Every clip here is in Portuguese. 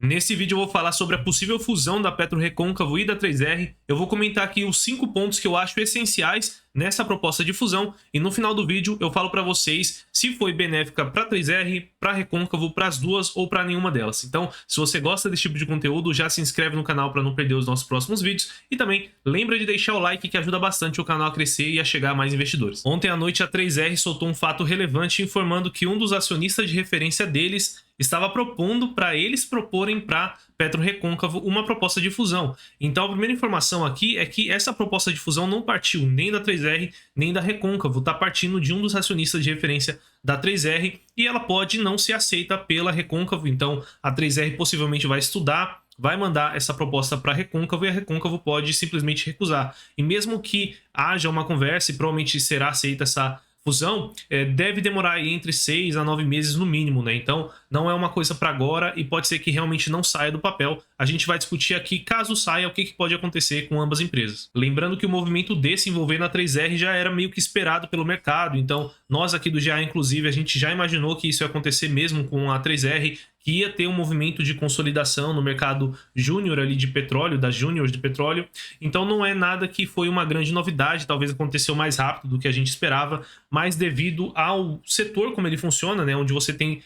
Nesse vídeo eu vou falar sobre a possível fusão da PetroRecôncavo e da 3R. Eu vou comentar aqui os 5 pontos que eu acho essenciais nessa proposta de fusão e no final do vídeo eu falo para vocês se foi benéfica para 3R, para Recôncavo, para as duas ou para nenhuma delas. Então, se você gosta desse tipo de conteúdo, já se inscreve no canal para não perder os nossos próximos vídeos e também lembra de deixar o like que ajuda bastante o canal a crescer e a chegar a mais investidores. Ontem à noite a 3R soltou um fato relevante informando que um dos acionistas de referência deles estava propondo para eles proporem para PetroRecôncavo uma proposta de fusão. Então a primeira informação aqui é que essa proposta de fusão não partiu nem da 3R nem da Recôncavo, está partindo de um dos acionistas de referência da 3R e ela pode não ser aceita pela Recôncavo. Então a 3R possivelmente vai estudar, vai mandar essa proposta para a Recôncavo e a Recôncavo pode simplesmente recusar. E mesmo que haja uma conversa e provavelmente será aceita essa fusão, deve demorar aí entre 6 a 9 meses no mínimo, né? Então não é uma coisa para agora e pode ser que realmente não saia do papel. A gente vai discutir aqui, caso saia, o que pode acontecer com ambas empresas. Lembrando que o movimento desse envolvendo a 3R já era meio que esperado pelo mercado, então nós aqui do GA, inclusive, a gente já imaginou que isso ia acontecer mesmo com a 3R, que ia ter um movimento de consolidação no mercado júnior ali de petróleo, das júniores de petróleo. Então não é nada que foi uma grande novidade, talvez aconteceu mais rápido do que a gente esperava, mas devido ao setor como ele funciona, né, onde você tem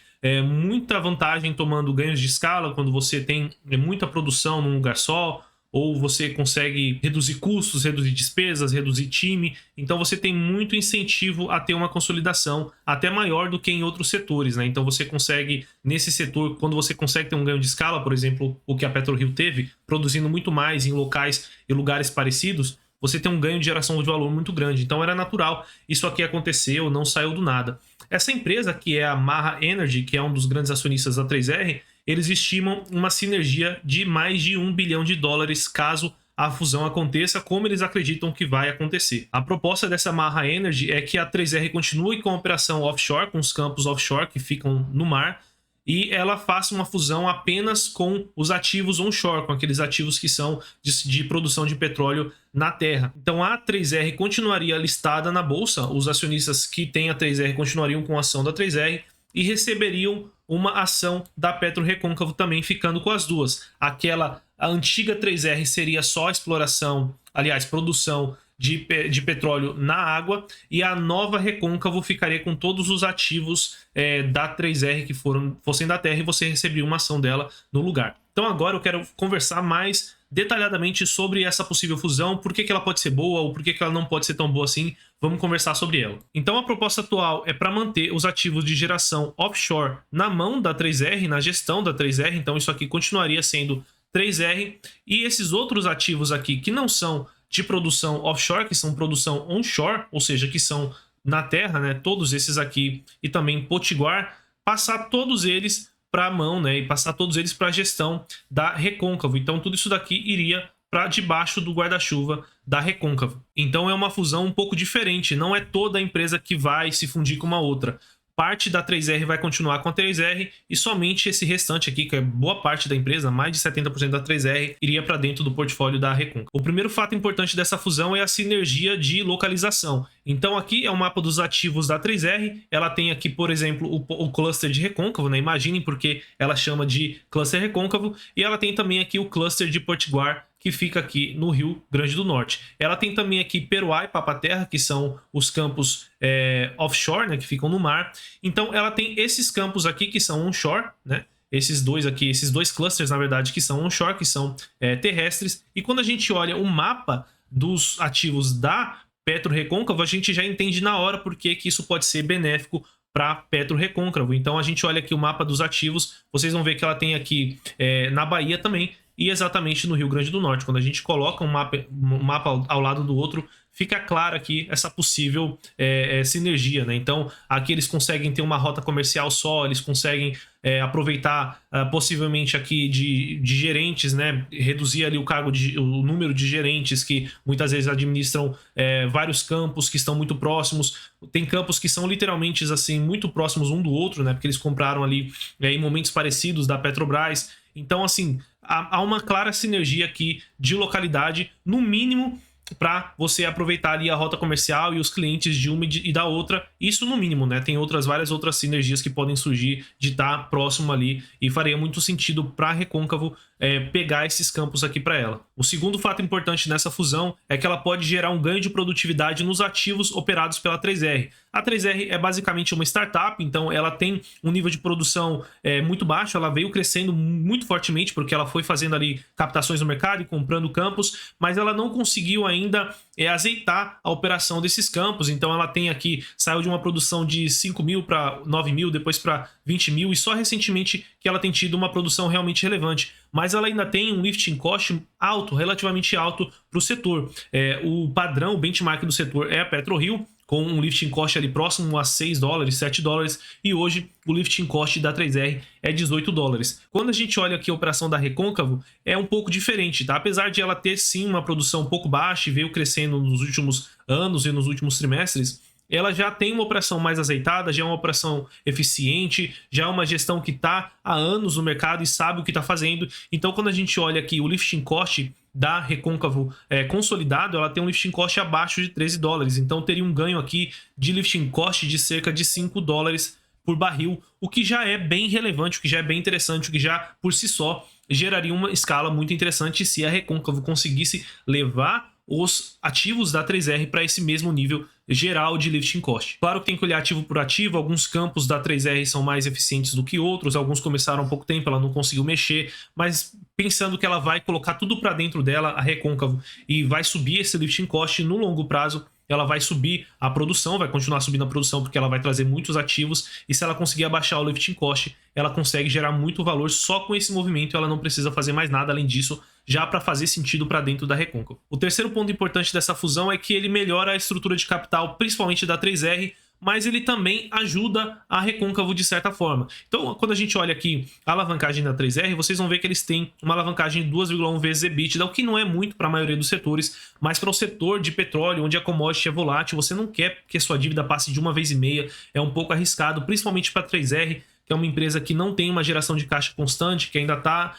muita vantagem tomando ganhos de escala, quando você tem muita produção num lugar só, ou você consegue reduzir custos, reduzir despesas, reduzir time. Então você tem muito incentivo a ter uma consolidação até maior do que em outros setores, né? Então você consegue, nesse setor, quando você consegue ter um ganho de escala, por exemplo, o que a PetroRio teve, produzindo muito mais em locais e lugares parecidos, você tem um ganho de geração de valor muito grande. Então era natural isso aqui aconteceu, não saiu do nada. Essa empresa, que é a Maha Energy, que é um dos grandes acionistas da 3R, eles estimam uma sinergia de mais de US$ 1 bilhão caso a fusão aconteça, como eles acreditam que vai acontecer. A proposta dessa Maha Energy é que a 3R continue com a operação offshore, com os campos offshore que ficam no mar, e ela faça uma fusão apenas com os ativos onshore, com aqueles ativos que são de produção de petróleo na terra. Então a 3R continuaria listada na bolsa, os acionistas que têm a 3R continuariam com a ação da 3R e receberiam uma ação da PetroRecôncavo também, ficando com as duas. A antiga 3R seria só exploração, aliás, produção de petróleo na água, e a nova Recôncavo ficaria com todos os ativos da 3R que fossem da terra, e você receberia uma ação dela no lugar. Então agora eu quero conversar mais detalhadamente sobre essa possível fusão, por que ela pode ser boa ou por que ela não pode ser tão boa assim. Vamos conversar sobre ela. Então a proposta atual é para manter os ativos de geração offshore na mão da 3R, na gestão da 3R, então isso aqui continuaria sendo 3R, e esses outros ativos aqui que não são de produção offshore, que são produção onshore, ou seja, que são na terra, né, todos esses aqui, e também Potiguar, passar todos eles para a mão, né, e passar todos eles para a gestão da Recôncavo. Então tudo isso daqui iria para debaixo do guarda-chuva da Recôncavo. Então é uma fusão um pouco diferente, não é toda a empresa que vai se fundir com uma outra. Parte da 3R vai continuar com a 3R e somente esse restante aqui, que é boa parte da empresa, mais de 70% da 3R, iria para dentro do portfólio da Recôncavo. O primeiro fato importante dessa fusão é a sinergia de localização. Então aqui é o mapa dos ativos da 3R, ela tem aqui, por exemplo, o cluster de Recôncavo, né? Imaginem porque ela chama de cluster Recôncavo, e ela tem também aqui o cluster de Potiguar, que fica aqui no Rio Grande do Norte. Ela tem também aqui Peroá e Papa-Terra, que são os campos offshore, né, que ficam no mar. Então ela tem esses campos aqui que são onshore, né? Esses dois aqui, esses dois clusters, na verdade, que são onshore, que são terrestres. E quando a gente olha o mapa dos ativos da PetroRecôncavo, a gente já entende na hora por que isso pode ser benéfico para PetroRecôncavo. Então a gente olha aqui o mapa dos ativos, vocês vão ver que ela tem aqui na Bahia também, e exatamente no Rio Grande do Norte. Quando a gente coloca um mapa ao lado do outro, fica clara aqui essa possível sinergia, né? Então aqui eles conseguem ter uma rota comercial só, eles conseguem aproveitar possivelmente aqui de gerentes, né? Reduzir ali o número de gerentes que muitas vezes administram vários campos que estão muito próximos. Tem campos que são literalmente assim muito próximos um do outro, né? Porque eles compraram ali em momentos parecidos da Petrobras. Então assim, há uma clara sinergia aqui de localidade, no mínimo para você aproveitar ali a rota comercial e os clientes de uma e da outra, isso no mínimo, né? Tem várias outras sinergias que podem surgir de estar próximo ali e faria muito sentido para a Recôncavo pegar esses campos aqui para ela. O segundo fato importante nessa fusão é que ela pode gerar um ganho de produtividade nos ativos operados pela 3R. A 3R é basicamente uma startup, então ela tem um nível de produção muito baixo, ela veio crescendo muito fortemente porque ela foi fazendo ali captações no mercado e comprando campos, mas ela não conseguiu ainda azeitar a operação desses campos. Então ela tem aqui, saiu de uma produção de 5 mil para 9 mil, depois para 20 mil, e só recentemente que ela tem tido uma produção realmente relevante. Mas ela ainda tem um lifting cost alto, relativamente alto para o setor. O padrão, o benchmark do setor é a PetroRio, com um lifting cost ali próximo a 6 dólares, 7 dólares, e hoje o lifting cost da 3R é 18 dólares. Quando a gente olha aqui a operação da Recôncavo, é um pouco diferente, tá? Apesar de ela ter sim uma produção um pouco baixa e veio crescendo nos últimos anos e nos últimos trimestres, ela já tem uma operação mais azeitada, já é uma operação eficiente, já é uma gestão que está há anos no mercado e sabe o que está fazendo. Então, quando a gente olha aqui o lifting cost da Recôncavo consolidado, ela tem um lifting cost abaixo de 13 dólares. Então, teria um ganho aqui de lifting cost de cerca de 5 dólares por barril, o que já é bem relevante, o que já é bem interessante, o que já, por si só, geraria uma escala muito interessante se a Recôncavo conseguisse levar os ativos da 3R para esse mesmo nível geral de lifting cost. Claro que tem que olhar ativo por ativo, alguns campos da 3R são mais eficientes do que outros, alguns começaram há pouco tempo, ela não conseguiu mexer, mas pensando que ela vai colocar tudo para dentro dela, a Recôncavo, e vai subir esse lifting cost no longo prazo, ela vai subir a produção, vai continuar subindo a produção porque ela vai trazer muitos ativos, e se ela conseguir abaixar o lifting cost, ela consegue gerar muito valor só com esse movimento, ela não precisa fazer mais nada além disso, já para fazer sentido para dentro da Recôncavo. O terceiro ponto importante dessa fusão é que ele melhora a estrutura de capital, principalmente da 3R, mas ele também ajuda a Recôncavo de certa forma. Então, quando a gente olha aqui a alavancagem da 3R, vocês vão ver que eles têm uma alavancagem de 2,1 vezes EBITDA, o que não é muito para a maioria dos setores, mas para o setor de petróleo, onde a commodity é volátil, você não quer que a sua dívida passe de 1,5 vezes, é um pouco arriscado, principalmente para a 3R, que é uma empresa que não tem uma geração de caixa constante, que ainda está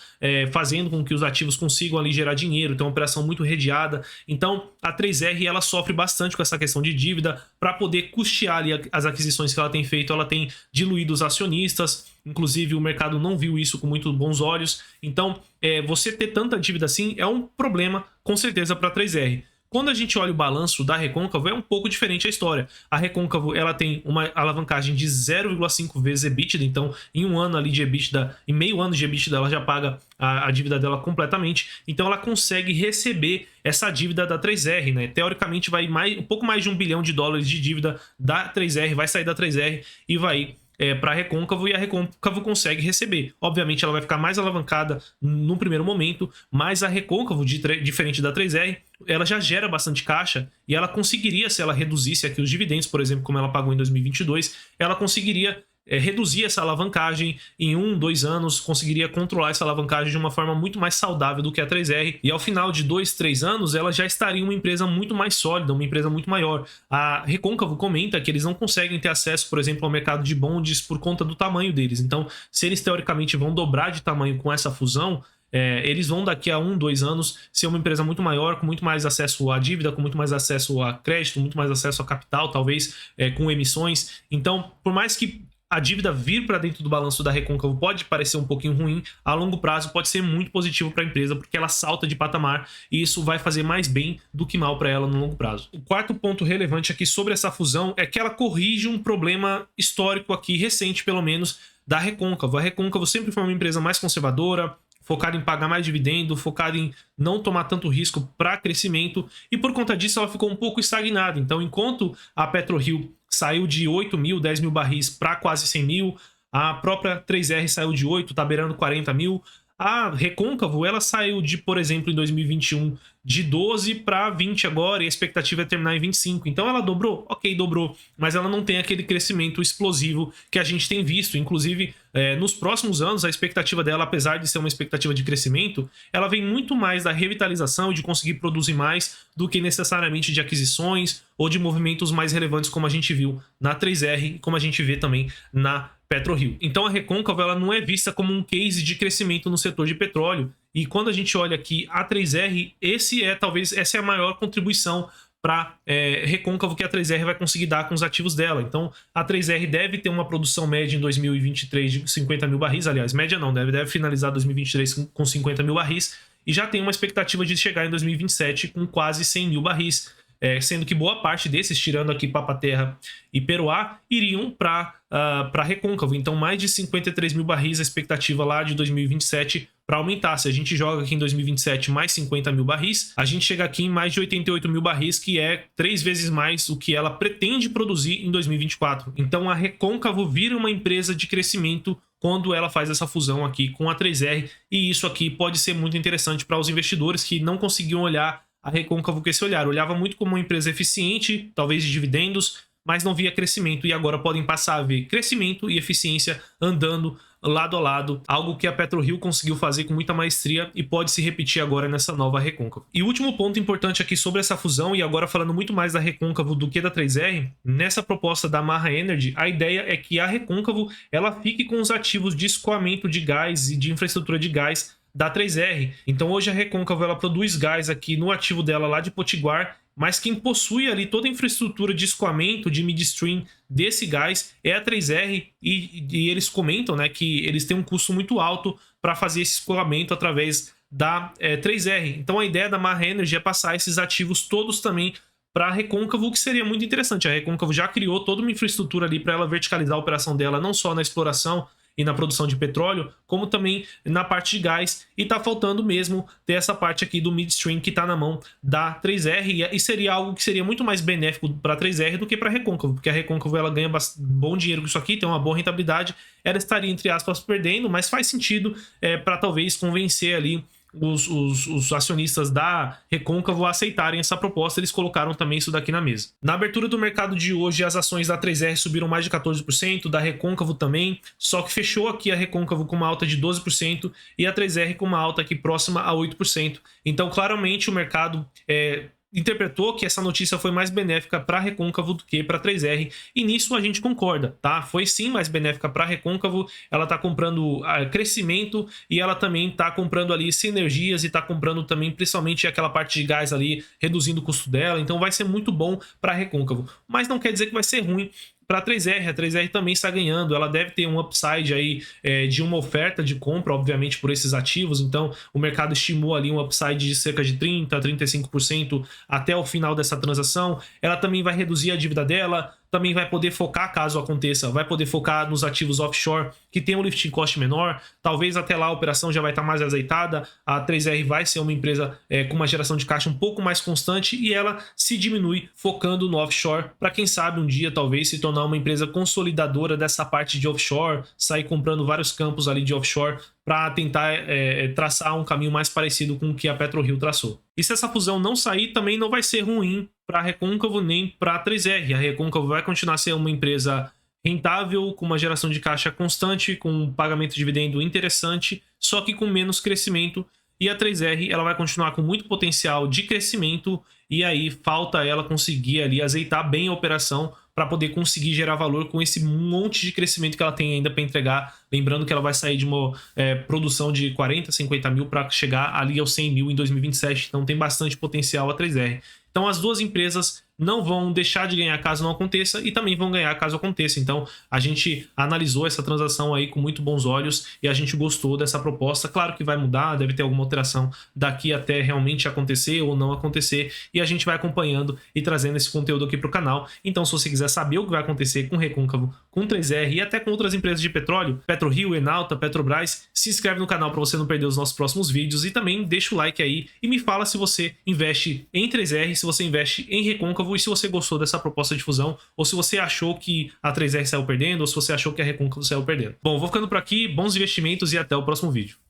fazendo com que os ativos consigam ali gerar dinheiro, tem uma operação muito redeada. Então, a 3R ela sofre bastante com essa questão de dívida. Para poder custear ali as aquisições que ela tem feito, ela tem diluído os acionistas, inclusive o mercado não viu isso com muito bons olhos. Então, você ter tanta dívida assim é um problema, com certeza, para a 3R. Quando a gente olha o balanço da Recôncavo, é um pouco diferente a história. A Recôncavo ela tem uma alavancagem de 0,5 vezes EBITDA, então em um ano ali de EBITDA, em meio ano de EBITDA, ela já paga a dívida dela completamente. Então ela consegue receber essa dívida da 3R, né? Teoricamente vai um pouco mais de $1 bilhão de dívida da 3R, vai sair da 3R e vai para a Recôncavo, e a Recôncavo consegue receber. Obviamente ela vai ficar mais alavancada no primeiro momento, mas a Recôncavo, diferente da 3R, ela já gera bastante caixa e ela conseguiria, se ela reduzisse aqui os dividendos, por exemplo, como ela pagou em 2022, ela conseguiria reduzir essa alavancagem em 1, 2 anos, conseguiria controlar essa alavancagem de uma forma muito mais saudável do que a 3R, e ao final de 2, 3 anos ela já estaria uma empresa muito mais sólida, uma empresa muito maior. A Recôncavo comenta que eles não conseguem ter acesso, por exemplo, ao mercado de bondes por conta do tamanho deles, então se eles teoricamente vão dobrar de tamanho com essa fusão, eles vão daqui a 1, 2 anos ser uma empresa muito maior, com muito mais acesso à dívida, com muito mais acesso a crédito, muito mais acesso a capital, talvez com emissões. Então, por mais que a dívida vir para dentro do balanço da Recôncavo pode parecer um pouquinho ruim, a longo prazo pode ser muito positivo para a empresa, porque ela salta de patamar e isso vai fazer mais bem do que mal para ela no longo prazo. O quarto ponto relevante aqui sobre essa fusão é que ela corrige um problema histórico aqui, recente pelo menos, da Recôncavo. A Recôncavo sempre foi uma empresa mais conservadora, focada em pagar mais dividendo, focada em não tomar tanto risco para crescimento, e por conta disso ela ficou um pouco estagnada. Então, enquanto a PetroRio saiu de 8 mil, 10 mil barris para quase 100 mil, a própria 3R saiu de 8, tá beirando 40 mil, a Recôncavo ela saiu de, por exemplo, em 2021, de 12 para 20 agora, e a expectativa é terminar em 25. Então ela dobrou? Ok, dobrou, mas ela não tem aquele crescimento explosivo que a gente tem visto. Inclusive, nos próximos anos, a expectativa dela, apesar de ser uma expectativa de crescimento, ela vem muito mais da revitalização e de conseguir produzir mais do que necessariamente de aquisições ou de movimentos mais relevantes, como a gente viu na 3R e como a gente vê também na PetroRio. Então a Recôncavo ela não é vista como um case de crescimento no setor de petróleo. E quando a gente olha aqui a 3R, essa é a maior contribuição para Recôncavo que a 3R vai conseguir dar com os ativos dela. Então a 3R deve ter uma produção média em 2023 de 50 mil barris, aliás, média não, deve finalizar 2023 com 50 mil barris, e já tem uma expectativa de chegar em 2027 com quase 100 mil barris. Sendo que boa parte desses, tirando aqui Papa-Terra e Peroá, iriam para Recôncavo. Então, mais de 53 mil barris a expectativa lá de 2027 para aumentar. Se a gente joga aqui em 2027 mais 50 mil barris, a gente chega aqui em mais de 88 mil barris, que é 3 vezes mais o que ela pretende produzir em 2024. Então, a Recôncavo vira uma empresa de crescimento quando ela faz essa fusão aqui com a 3R, e isso aqui pode ser muito interessante para os investidores que não conseguiam olhar a Recôncavo com esse olhar. Olhava muito como uma empresa eficiente, talvez de dividendos, mas não via crescimento, e agora podem passar a ver crescimento e eficiência andando lado a lado, algo que a PetroRio conseguiu fazer com muita maestria e pode se repetir agora nessa nova Recôncavo. E o último ponto importante aqui sobre essa fusão, e agora falando muito mais da Recôncavo do que da 3R, nessa proposta da Maha Energy, a ideia é que a Recôncavo ela fique com os ativos de escoamento de gás e de infraestrutura de gás da 3R. Então hoje a Recôncavo ela produz gás aqui no ativo dela lá de Potiguar, mas quem possui ali toda a infraestrutura de escoamento, de midstream desse gás é a 3R, e eles comentam, né, que eles têm um custo muito alto para fazer esse escoamento através da 3R. Então a ideia da Maha Energy é passar esses ativos todos também para a Recôncavo, o que seria muito interessante. A Recôncavo já criou toda uma infraestrutura ali para ela verticalizar a operação dela, não só na exploração e na produção de petróleo, como também na parte de gás, e tá faltando mesmo ter essa parte aqui do midstream que tá na mão da 3R, e seria algo que seria muito mais benéfico para a 3R do que para a Recôncavo, porque a Recôncavo ela ganha bom dinheiro com isso aqui, tem uma boa rentabilidade, ela estaria entre aspas perdendo, mas faz sentido para talvez convencer ali os acionistas da Recôncavo a aceitarem essa proposta. Eles colocaram também isso daqui na mesa. Na abertura do mercado de hoje, as ações da 3R subiram mais de 14%, da Recôncavo também, só que fechou aqui a Recôncavo com uma alta de 12% e a 3R com uma alta aqui próxima a 8%. Então, claramente, o mercado interpretou que essa notícia foi mais benéfica para a Recôncavo do que para a 3R, e nisso a gente concorda, tá? Foi sim mais benéfica para a Recôncavo, ela está comprando crescimento, e ela também está comprando ali sinergias, e está comprando também principalmente aquela parte de gás ali, reduzindo o custo dela, então vai ser muito bom para a Recôncavo, mas não quer dizer que vai ser ruim para a 3R. A 3R também está ganhando, ela deve ter um upside aí de uma oferta de compra, obviamente, por esses ativos, então o mercado estimou ali um upside de cerca de 30% a 35% até o final dessa transação. Ela também vai reduzir a dívida dela, também vai poder focar, caso aconteça, vai poder focar nos ativos offshore que tem um lifting cost menor, talvez até lá a operação já vai estar mais azeitada, a 3R vai ser uma empresa com uma geração de caixa um pouco mais constante, e ela se diminui focando no offshore, para quem sabe um dia talvez se tornar uma empresa consolidadora dessa parte de offshore, sair comprando vários campos ali de offshore para tentar traçar um caminho mais parecido com o que a PetroRio traçou. E se essa fusão não sair, também não vai ser ruim para a Recôncavo nem para a 3R. A Recôncavo vai continuar a ser uma empresa rentável, com uma geração de caixa constante, com um pagamento de dividendo interessante, só que com menos crescimento. E a 3R ela vai continuar com muito potencial de crescimento, e aí falta ela conseguir ali azeitar bem a operação para poder conseguir gerar valor com esse monte de crescimento que ela tem ainda para entregar. Lembrando que ela vai sair de uma produção de 40, 50 mil para chegar ali aos 100 mil em 2027, então tem bastante potencial a 3R. Então as duas empresas não vão deixar de ganhar caso não aconteça, e também vão ganhar caso aconteça. Então a gente analisou essa transação aí com muito bons olhos e a gente gostou dessa proposta. Claro que vai mudar, deve ter alguma alteração daqui até realmente acontecer ou não acontecer, e a gente vai acompanhando e trazendo esse conteúdo aqui para o canal. Então se você quiser saber o que vai acontecer com Recôncavo, com 3R e até com outras empresas de petróleo, PetroRio, Enalta, Petrobras, se inscreve no canal para você não perder os nossos próximos vídeos, e também deixa o like aí e me fala se você investe em 3R, se você investe em Recôncavo, e se você gostou dessa proposta de fusão, ou se você achou que a 3R saiu perdendo, ou se você achou que a Recôncavo saiu perdendo. Bom, vou ficando por aqui, bons investimentos e até o próximo vídeo.